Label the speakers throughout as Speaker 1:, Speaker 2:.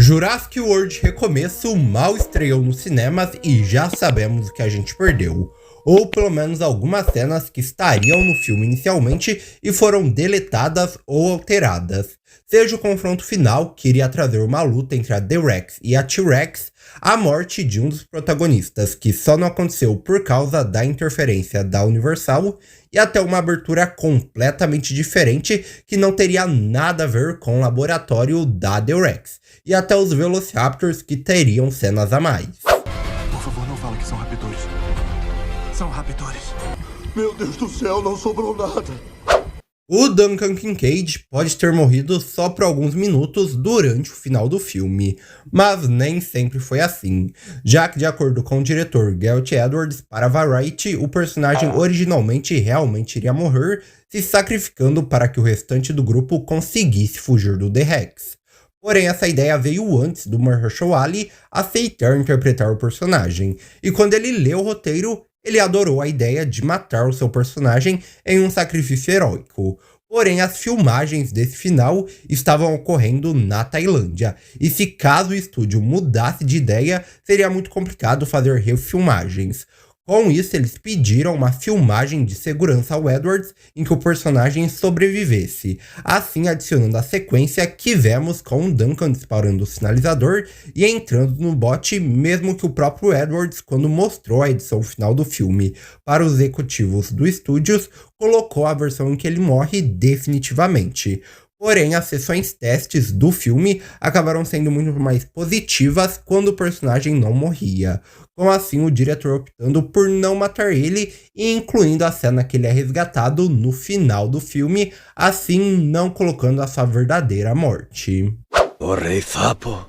Speaker 1: Jurassic World Recomeço mal estreou nos cinemas e já sabemos o que a gente perdeu. Ou pelo menos algumas cenas que estariam no filme inicialmente e foram deletadas ou alteradas. Seja o confronto final, que iria trazer uma luta entre a T-Rex e a T-Rex, a morte de um dos protagonistas, que só não aconteceu por causa da interferência da Universal, e até uma abertura completamente diferente que não teria nada a ver com o laboratório da T-Rex, e até os Velociraptors que teriam cenas a mais.
Speaker 2: Por favor, não fala que são raptores. São raptores. Meu Deus do céu, não sobrou nada.
Speaker 1: O Duncan Kincaid pode ter morrido só por alguns minutos durante o final do filme, mas nem sempre foi assim, já que de acordo com o diretor Gareth Edwards para Variety, o personagem originalmente realmente iria morrer, se sacrificando para que o restante do grupo conseguisse fugir do T-Rex. Porém, essa ideia veio antes do Mahershala Ali aceitar interpretar o personagem, e quando ele leu o roteiro, ele adorou a ideia de matar o seu personagem em um sacrifício heróico. Porém, as filmagens desse final estavam ocorrendo na Tailândia, e se caso o estúdio mudasse de ideia, seria muito complicado fazer refilmagens. Com isso, eles pediram uma filmagem de segurança ao Edwards em que o personagem sobrevivesse, assim adicionando a sequência que vemos com o Duncan disparando o sinalizador e entrando no bote, mesmo que o próprio Edwards, quando mostrou a edição final do filme para os executivos do estúdio, colocou a versão em que ele morre definitivamente. Porém, as sessões testes do filme acabaram sendo muito mais positivas quando o personagem não morria, com assim o diretor optando por não matar ele e incluindo a cena que ele é resgatado no final do filme, assim não colocando a sua verdadeira morte.
Speaker 2: O Rei Sapo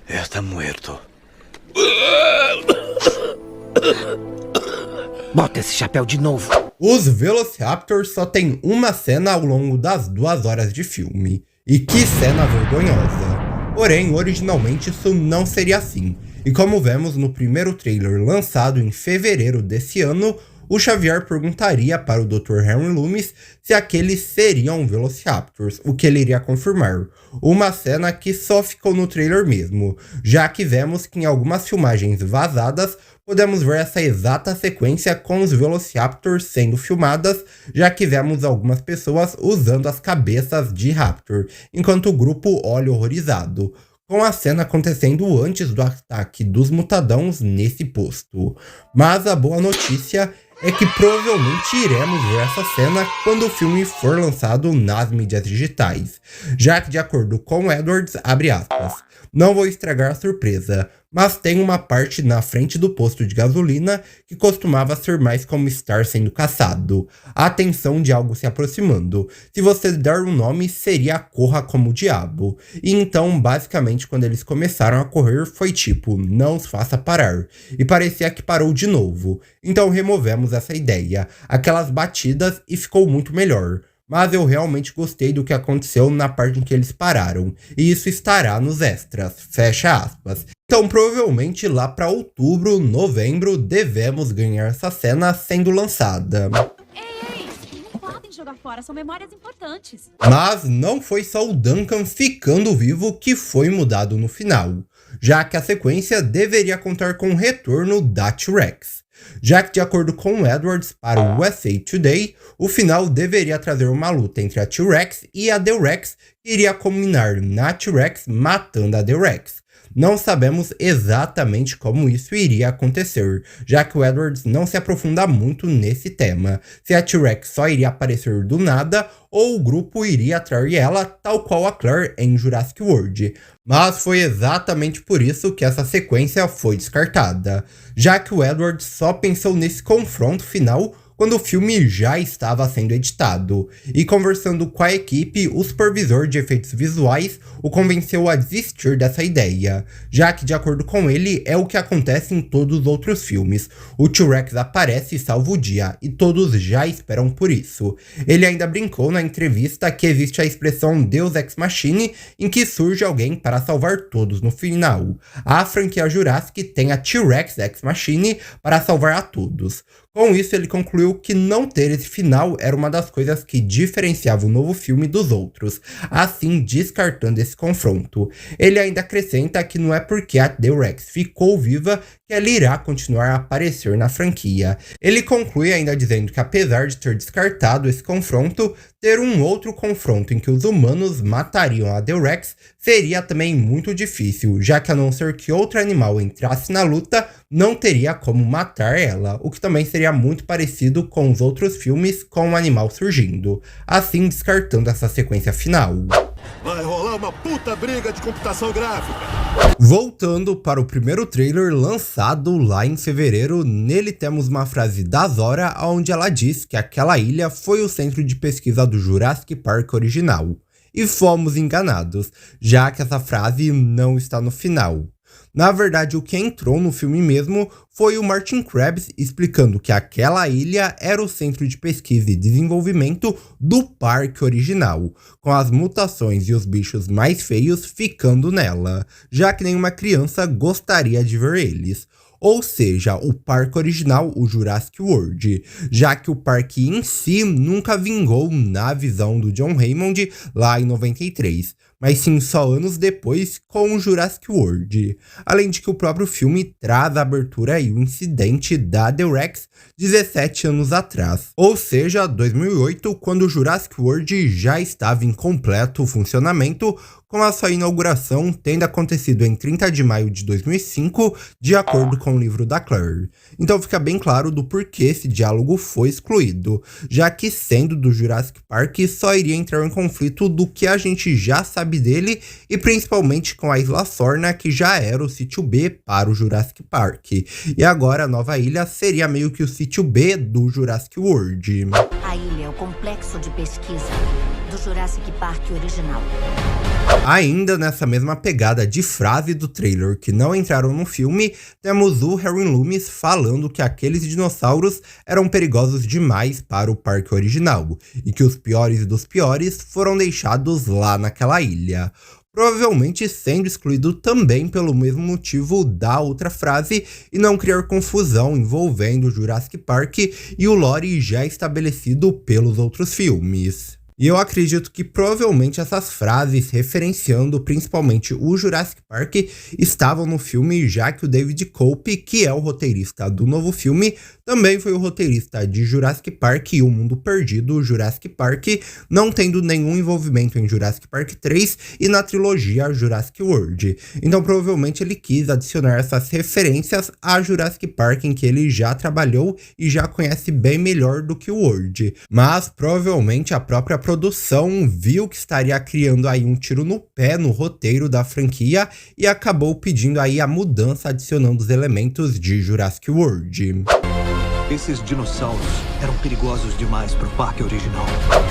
Speaker 2: está morto.
Speaker 3: Bota esse chapéu de novo.
Speaker 1: Os Velociraptors só tem uma cena ao longo das 2 horas de filme. E que cena vergonhosa. Porém, originalmente isso não seria assim. E como vemos no primeiro trailer lançado em fevereiro desse ano, o Xavier perguntaria para o Dr. Henry Loomis se aqueles seriam Velociraptors, o que ele iria confirmar. Uma cena que só ficou no trailer mesmo, já que vemos que em algumas filmagens vazadas podemos ver essa exata sequência com os Velociraptors sendo filmadas, já que vemos algumas pessoas usando as cabeças de Raptor, enquanto o grupo olha horrorizado, com a cena acontecendo antes do ataque dos mutadãos nesse posto. Mas a boa notícia é que provavelmente iremos ver essa cena quando o filme for lançado nas mídias digitais, já que de acordo com Edwards, abre aspas, não vou estragar a surpresa, mas tem uma parte na frente do posto de gasolina que costumava ser mais como estar sendo caçado. A atenção de algo se aproximando. Se você der um nome, seria Corra como o Diabo. E então, basicamente, quando eles começaram a correr, foi tipo, não os faça parar. E parecia que parou de novo. Então removemos essa ideia, aquelas batidas, e ficou muito melhor. Mas eu realmente gostei do que aconteceu na parte em que eles pararam, e isso estará nos extras, fecha aspas. Então provavelmente lá para outubro, novembro, devemos ganhar essa cena sendo lançada.
Speaker 4: Ei, não podem jogar fora, são memórias importantes.
Speaker 1: Mas não foi só o Duncan ficando vivo que foi mudado no final, já que a sequência deveria contar com o retorno da T-Rex. Já que de acordo com Edwards para o USA Today, o final deveria trazer uma luta entre a T-Rex e a T-Rex que iria culminar na T-Rex matando a T-Rex. Não sabemos exatamente como isso iria acontecer, já que o Edwards não se aprofunda muito nesse tema, se a T-Rex só iria aparecer do nada ou o grupo iria atrair ela tal qual a Claire em Jurassic World. Mas foi exatamente por isso que essa sequência foi descartada, já que o Edwards só pensou nesse confronto final quando o filme já estava sendo editado, e conversando com a equipe, o supervisor de efeitos visuais o convenceu a desistir dessa ideia, já que de acordo com ele é o que acontece em todos os outros filmes, o T-Rex aparece e salva o dia, e todos já esperam por isso. Ele ainda brincou na entrevista que existe a expressão Deus Ex Machina, em que surge alguém para salvar todos no final. A franquia Jurassic tem a T-Rex Ex Machina para salvar a todos. Com isso, ele concluiu que não ter esse final era uma das coisas que diferenciava o novo filme dos outros, assim descartando esse confronto. Ele ainda acrescenta que não é porque a The-Rex ficou viva que ela irá continuar a aparecer na franquia. Ele conclui ainda dizendo que apesar de ter descartado esse confronto, ter um outro confronto em que os humanos matariam a The-Rex seria também muito difícil, já que a não ser que outro animal entrasse na luta, não teria como matar ela, o que também seria muito parecido com os outros filmes com o animal surgindo, assim descartando essa sequência final.
Speaker 2: Vai rolar uma puta briga de computação gráfica.
Speaker 1: Voltando para o primeiro trailer lançado lá em fevereiro, nele temos uma frase da Zora onde ela diz que aquela ilha foi o centro de pesquisa do Jurassic Park original. E fomos enganados, já que essa frase não está no final. Na verdade, o que entrou no filme mesmo foi o Martin Krabs explicando que aquela ilha era o centro de pesquisa e desenvolvimento do parque original, com as mutações e os bichos mais feios ficando nela, já que nenhuma criança gostaria de ver eles. Ou seja, o parque original, o Jurassic World, já que o parque em si nunca vingou na visão do John Raymond lá em 93, mas sim só anos depois com o Jurassic World. Além de que o próprio filme traz a abertura e o incidente da The-Rex 17 anos atrás, ou seja, 2008, quando o Jurassic World já estava em completo funcionamento, com a sua inauguração tendo acontecido em 30 de maio de 2005, de acordo com o livro da Claire. Então fica bem claro do porquê esse diálogo foi excluído, já que sendo do Jurassic Park só iria entrar em conflito do que a gente já sabe dele e principalmente com a Isla Sorna, que já era o sítio B para o Jurassic Park. E agora a nova ilha seria meio que o sítio B do Jurassic World.
Speaker 5: A ilha é o complexo de pesquisa do Jurassic Park original.
Speaker 1: Ainda nessa mesma pegada de frase do trailer que não entraram no filme, temos o Harry Loomis falando que aqueles dinossauros eram perigosos demais para o parque original e que os piores dos piores foram deixados lá naquela ilha. Provavelmente sendo excluído também pelo mesmo motivo da outra frase e não criar confusão envolvendo o Jurassic Park e o lore já estabelecido pelos outros filmes. E eu acredito que provavelmente essas frases referenciando principalmente o Jurassic Park estavam no filme, já que o David Cope, que é o roteirista do novo filme, também foi o roteirista de Jurassic Park e O Mundo Perdido, Jurassic Park, não tendo nenhum envolvimento em Jurassic Park 3 e na trilogia Jurassic World. Então provavelmente ele quis adicionar essas referências a Jurassic Park, em que ele já trabalhou e já conhece bem melhor do que o World. Mas provavelmente a própria produção viu que estaria criando aí um tiro no pé no roteiro da franquia e acabou pedindo aí a mudança, adicionando os elementos de Jurassic World.
Speaker 2: Esses dinossauros eram perigosos demais para o parque original.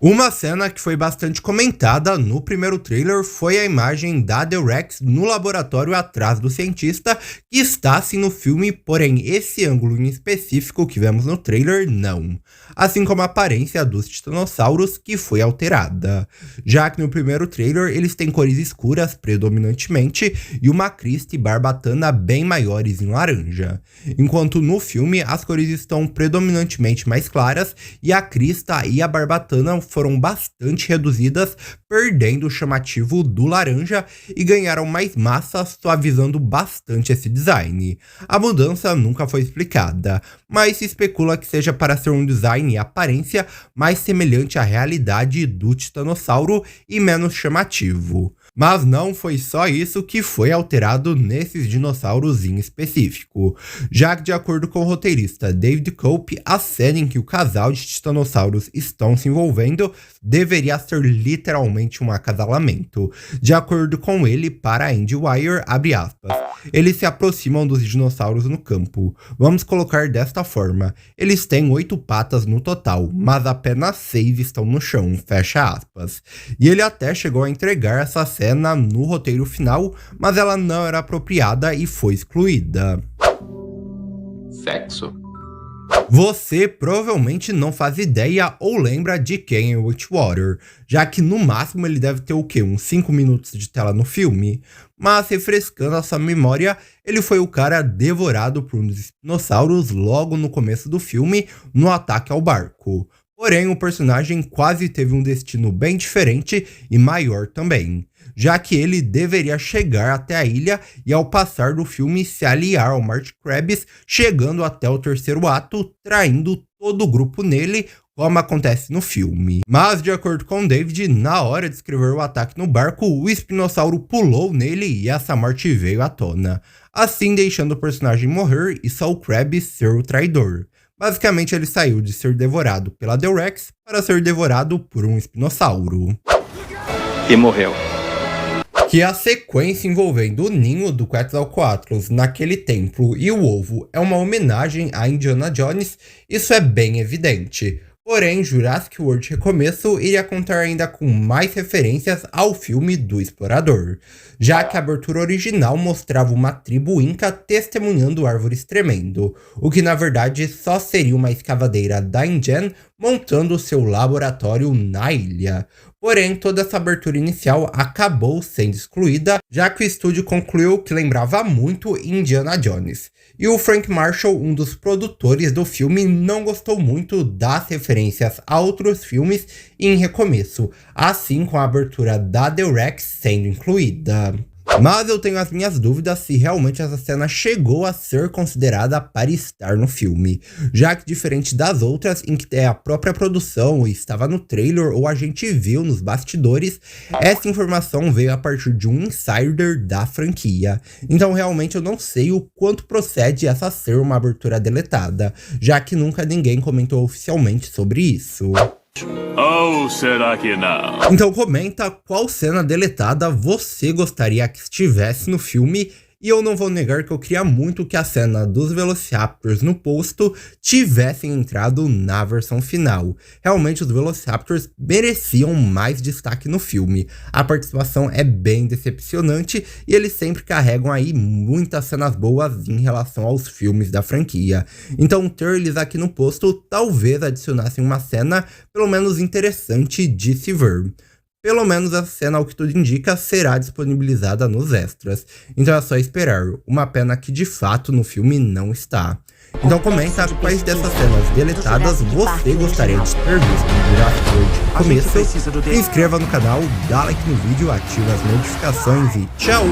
Speaker 1: Uma cena que foi bastante comentada no primeiro trailer foi a imagem da The-Rex no laboratório atrás do cientista, que está sim no filme, porém esse ângulo em específico que vemos no trailer não. Assim como a aparência dos titanossauros, que foi alterada. Já que no primeiro trailer eles têm cores escuras predominantemente e uma crista e barbatana bem maiores em laranja. Enquanto no filme as cores estão predominantemente mais claras e a crista e a barbatana foram bastante reduzidas, perdendo o chamativo do laranja e ganharam mais massa, suavizando bastante esse design. A mudança nunca foi explicada, mas se especula que seja para ser um design e aparência mais semelhante à realidade do titanossauro e menos chamativo. Mas não foi só isso que foi alterado nesses dinossauros em específico, já que de acordo com o roteirista David Cope, a cena em que o casal de titanossauros estão se envolvendo deveria ser literalmente um acasalamento. De acordo com ele, para a IndieWire, abre aspas, eles se aproximam dos dinossauros no campo. Vamos colocar desta forma, eles têm 8 patas no total, mas apenas 6 estão no chão, fecha aspas. E ele até chegou a entregar essa cena no roteiro final, mas ela não era apropriada e foi excluída.
Speaker 6: Sexo?
Speaker 1: Você provavelmente não faz ideia ou lembra de quem é Whitewater, já que no máximo ele deve ter o quê? Uns 5 minutos de tela no filme? Mas refrescando a sua memória, ele foi o cara devorado por um dos dinossauros logo no começo do filme, no ataque ao barco. Porém, o personagem quase teve um destino bem diferente e maior também, já que ele deveria chegar até a ilha e ao passar do filme se aliar ao Marty Krabs, chegando até o terceiro ato, traindo todo o grupo nele, como acontece no filme. Mas, de acordo com David, na hora de escrever o ataque no barco, o espinossauro pulou nele e essa morte veio à tona, assim deixando o personagem morrer e só o Krabs ser o traidor. Basicamente, ele saiu de ser devorado pela T-Rex para ser devorado por um espinossauro.
Speaker 3: E morreu.
Speaker 1: Que a sequência envolvendo o ninho do Quetzalcoatlus naquele templo e o ovo é uma homenagem a Indiana Jones, isso é bem evidente. Porém, Jurassic World Recomeço iria contar ainda com mais referências ao filme do Explorador, já que a abertura original mostrava uma tribo inca testemunhando árvores tremendo, o que na verdade só seria uma escavadeira da InGen montando seu laboratório na ilha. Porém, toda essa abertura inicial acabou sendo excluída, já que o estúdio concluiu que lembrava muito Indiana Jones. E o Frank Marshall, um dos produtores do filme, não gostou muito das referências a outros filmes em Recomeço, assim com a abertura da T-Rex sendo incluída. Mas eu tenho as minhas dúvidas se realmente essa cena chegou a ser considerada para estar no filme, já que diferente das outras em que é a própria produção e estava no trailer ou a gente viu nos bastidores, essa informação veio a partir de um insider da franquia. Então realmente eu não sei o quanto procede essa ser uma abertura deletada, já que nunca ninguém comentou oficialmente sobre isso.
Speaker 2: Ou será que não?
Speaker 1: Então comenta qual cena deletada você gostaria que estivesse no filme, e eu não vou negar que eu queria muito que a cena dos Velociraptors no posto tivessem entrado na versão final. Realmente os Velociraptors mereciam mais destaque no filme. A participação é bem decepcionante e eles sempre carregam aí muitas cenas boas em relação aos filmes da franquia. Então ter eles aqui no posto talvez adicionassem uma cena pelo menos interessante de se ver. Pelo menos a cena, ao que tudo indica, será disponibilizada nos extras. Então é só esperar. Uma pena que de fato no filme não está. Então comenta quais dessas cenas deletadas você gostaria de ter visto no Jurassic World Recomeço. Se inscreva no canal, dá like no vídeo, ativa as notificações e tchau!